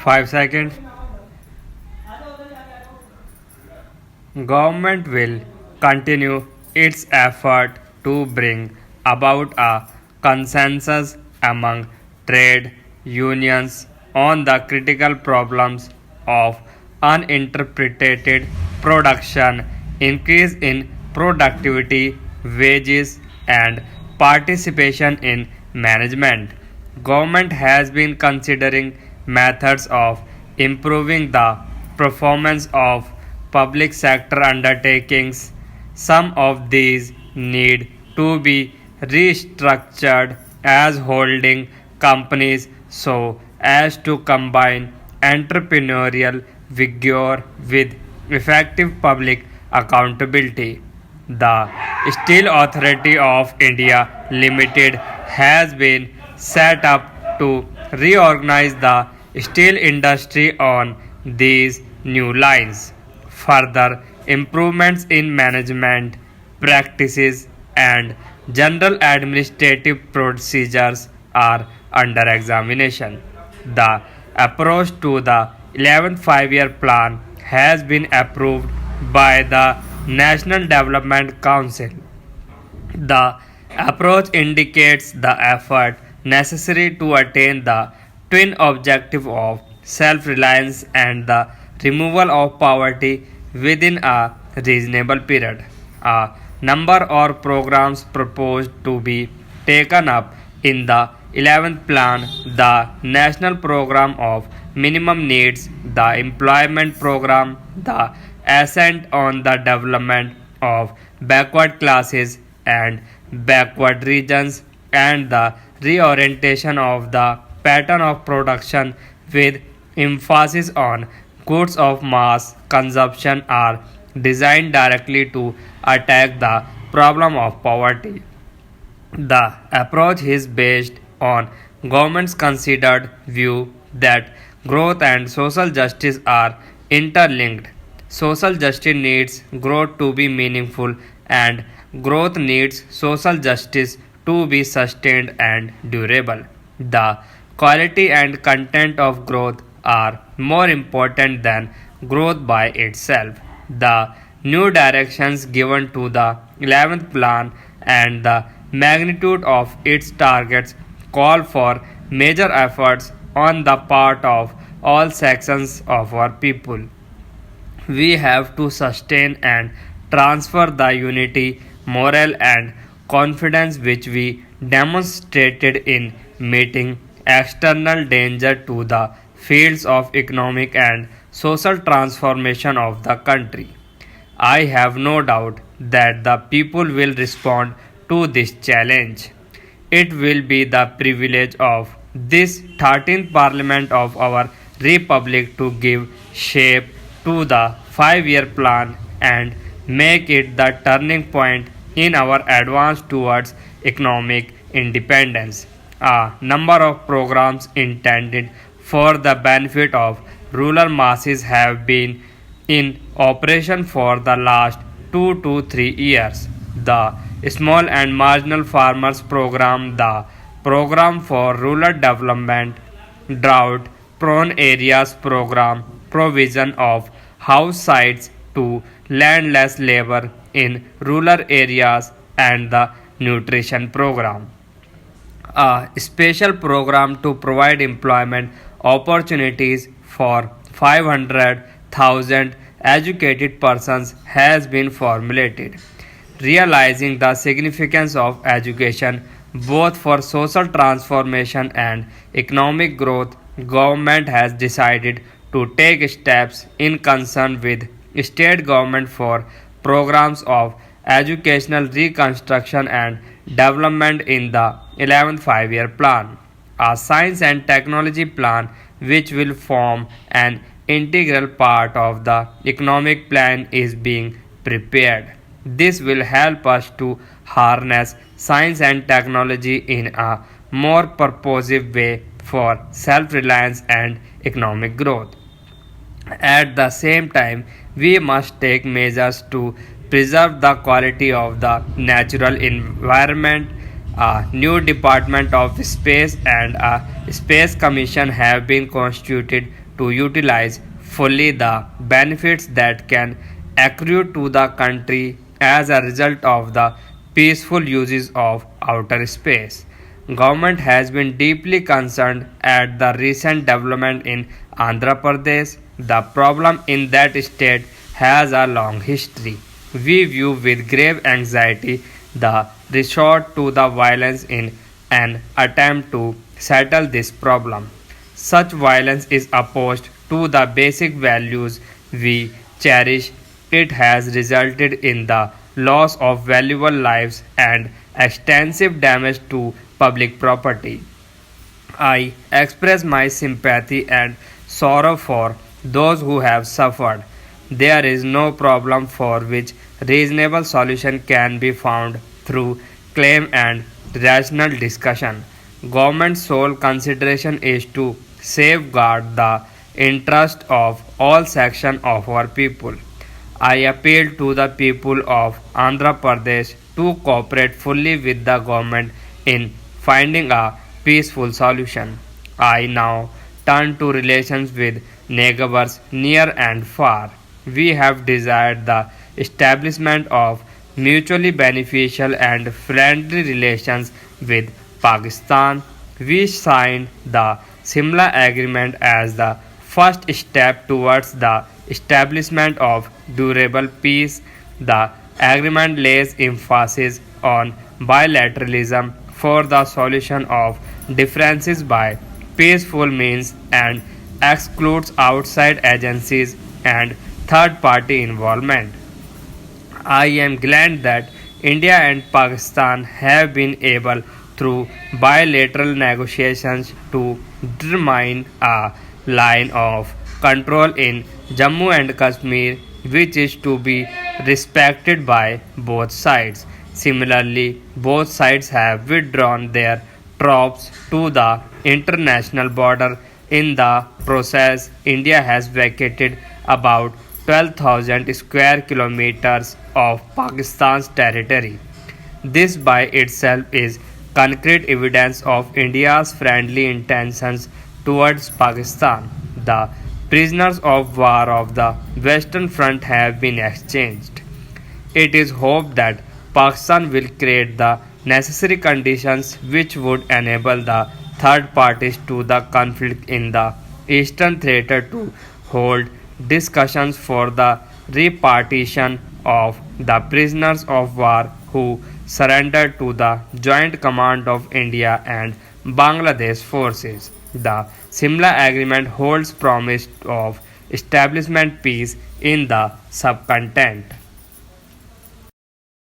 5 seconds. Government will continue its effort to bring about a consensus among trade unions on the critical problems of uninterpreted production, increase in productivity, wages, and participation in management. Government has been considering methods of improving the performance of public sector undertakings. Some of these need to be restructured as holding companies so as to combine entrepreneurial vigor with effective public accountability. The Steel Authority of India Limited has been set up to reorganize the steel industry on these new lines. Further improvements in management practices and general administrative procedures are under examination. The approach to the 11th five-year plan has been approved by the National Development Council. The approach indicates the effort necessary to attain the twin objective of self reliance and the removal of poverty within a reasonable period. A number of programs proposed to be taken up in the 11th plan: the National Program of Minimum Needs, the Employment Program, the Assent on the Development of Backward Classes and Backward Regions, and the reorientation of the pattern of production with emphasis on goods of mass consumption are designed directly to attack the problem of poverty. The approach is based on government's considered view that growth and social justice are interlinked. Social justice needs growth to be meaningful, and growth needs social justice to be sustained and durable. The quality and content of growth are more important than growth by itself. The new directions given to the 11th plan and the magnitude of its targets call for major efforts on the part of all sections of our people. We have to sustain and transfer the unity, morale, and confidence which we demonstrated in meeting external danger to the fields of economic and social transformation of the country. I have no doubt that the people will respond to this challenge. It will be the privilege of this 13th Parliament of our Republic to give shape to the five-year plan and make it the turning point in our advance towards economic independence. A number of programs intended for the benefit of rural masses have been in operation for the last 2 to 3 years. The Small and Marginal Farmers Program, the Program for Rural Development, Drought Prone Areas Program, provision of house sites to landless labor in rural areas, and the Nutrition Program, a special program to provide employment opportunities for 500,000 educated persons has been formulated. Realizing the significance of education both for social transformation and economic growth, government has decided to take steps in concern with state government for programs of educational reconstruction and development in the 11th five-year plan. A science and technology plan which will form an integral part of the economic plan is being prepared. This will help us to harness science and technology in a more purposive way for self-reliance and economic growth. At the same time, we must take measures to preserve the quality of the natural environment. A new Department of Space and a Space Commission have been constituted to utilize fully the benefits that can accrue to the country as a result of the peaceful uses of outer space. Government has been deeply concerned at the recent development in Andhra Pradesh. The problem in that state has a long history. We view with grave anxiety the resort to the violence in an attempt to settle this problem. Such violence is opposed to the basic values we cherish. It has resulted in the loss of valuable lives and extensive damage to public property. I express my sympathy and sorrow for those who have suffered. There is no problem for which reasonable solution can be found through claim and rational discussion. Government's sole consideration is to safeguard the interest of all sections of our people. I appeal to the people of Andhra Pradesh to cooperate fully with the government in finding a peaceful solution. I now turn to relations with neighbors near and far. We have desired the establishment of mutually beneficial and friendly relations with Pakistan. We signed the Simla Agreement as the first step towards the establishment of durable peace. The agreement lays emphasis on bilateralism for the solution of differences by peaceful means and excludes outside agencies and third party involvement. I am glad that India and Pakistan have been able through bilateral negotiations to determine a line of control in Jammu and Kashmir which is to be respected by both sides. Similarly, both sides have withdrawn their troops to the international border. In the process, India has vacated about 12,000 square kilometers of Pakistan's territory. This by itself is concrete evidence of India's friendly intentions towards Pakistan. The prisoners of war of the Western Front have been exchanged. It is hoped that Pakistan will create the necessary conditions which would enable the third parties to the conflict in the Eastern Theater to hold discussions for the repartition of the prisoners of war who surrendered to the joint command of India and Bangladesh forces. The Simla Agreement holds promise of establishment peace in the subcontinent.